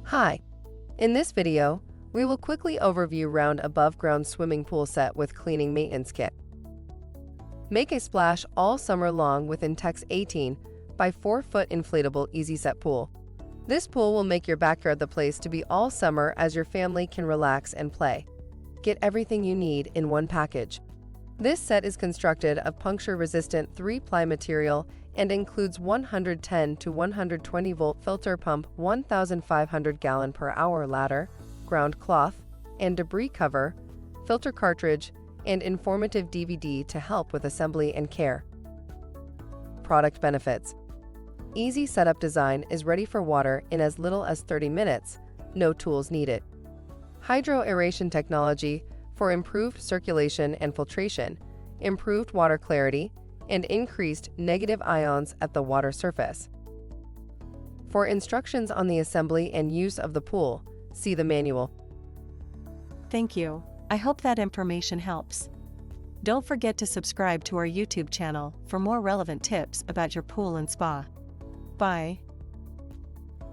Hi, in this video, we will quickly overview round above-ground swimming pool set with cleaning maintenance kit. Make a splash all summer long with Intex 18 by 4-foot inflatable easy set pool. This pool will make your backyard the place to be all summer as your family can relax and play. Get everything you need in one package. This set is constructed of puncture-resistant 3-ply material and includes 110 to 120 volt filter pump, 1,500 gallon per hour ladder, ground cloth, and debris cover, filter cartridge, and informative DVD to help with assembly and care. Product benefits. Easy setup design is ready for water in as little as 30 minutes, no tools needed. Aeration Technology for improved circulation and filtration, improved water clarity, and increased negative ions at the water surface. For instructions on the assembly and use of the pool, see the manual. Thank you. I hope that information helps. Don't forget to subscribe to our YouTube channel for more relevant tips about your pool and spa. Bye.